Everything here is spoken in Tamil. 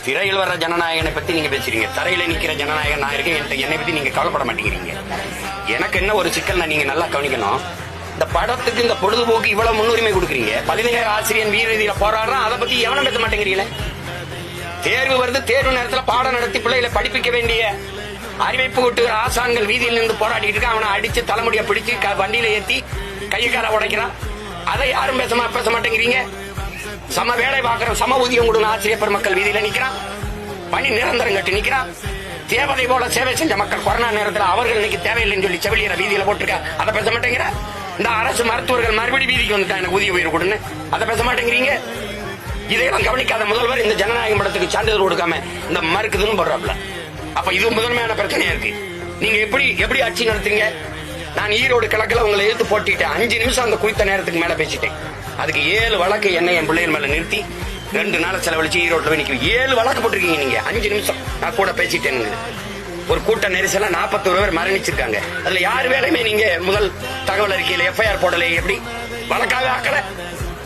திரையில் வர்ற ஜனநாயகனை பத்தி நீங்க பேசுறீங்க, தரையில நிக்கிற ஜனநாயகன் நான் இருக்கேன், என்னை பத்தி நீங்க கவலைப்பட மாட்டேங்கிறீங்க. எனக்கு என்ன ஒரு சிக்கல், நீங்க நல்லா கவனிக்கணும். இந்த படத்துக்கு இந்த பொழுதுபோக்கு இவ்வளவு முன்னுரிமை கொடுக்குறீங்க, 17 ஆசிரியர் வீரதியில போராடுறான், அதை பத்தி எவனும் பேச மாட்டேங்கிறீங்களே. தேர்வு வருது, தேர்வு நேரத்தில் பாடம் நடத்தி பிள்ளைகளை படிப்பிக்க வேண்டிய அறிவிப்பு கூட்டுகிற ஆசான்கள் வீதியில் இருந்து போராடிட்டு இருக்கான். அவனை அடிச்சு தலைமுடிய பிடிச்சு வண்டியில ஏத்தி கையக்கார உடைக்கிறான். அதை யாரும் பேச மாட்டேங்கிறீங்க. சம வேலை பார்க்கிறோம், சம ஊதியம் கொடுங்க ஆசிரியர் பெருமக்கள் வீதியில நிக்கிறான். பணி நிரந்தரம் கட்டி நிக்கிறான். தேவதை போல சேவை செஞ்ச மக்கள் கொரோனா நேரத்தில் அவர்கள் இன்னைக்கு தேவையில்லைன்னு சொல்லி செவிலியரை வீதியில போட்டிருக்க, அதை பேச மாட்டேங்கிற. இந்த அரசு மருத்துவர்கள் மறுபடியும் வீதிக்கு வந்துட்டா எனக்கு ஊதிய உயிர் கொடுன்னு, அதை பேச மாட்டேங்கிறீங்க. இதையெல்லாம் கவனிக்காத முதல்வர் இந்த ஜனநாயகம் படத்துக்கு சான்றிதழ் கொடுக்காம இந்த மறுக்குதுன்னு போடுறாப்ல. அப்ப இது முதன்மையான பிரச்சனையா இருக்கு. நீங்க எப்படி ஆட்சி நடத்துறீங்க? நான் ஈரோடு கிழக்குல உங்களை எடுத்து போட்டிட்டேன். 5 நிமிஷம் அந்த குறித்த நேரத்துக்கு மேல பேசிட்டேன். அதுக்கு 7 வழக்கு என்ன என் பிள்ளைகள் மேல நிறுத்தி 2 நாள் செலவழிச்சு ஈரோட்ல போய் நிக்க 7 வழக்கு போட்டிருக்கீங்க நீங்க. 5 நிமிஷம் நான் கூட பேசிட்டேன். ஒரு கூட்ட நெரிசல 41 பேர் மரணிச்சிருக்காங்க. அதுல யார் வேலையுமே நீங்க முதல் தகவல் அறிக்கையில FIR போடலை. எப்படி வழக்காக ஆக்கல?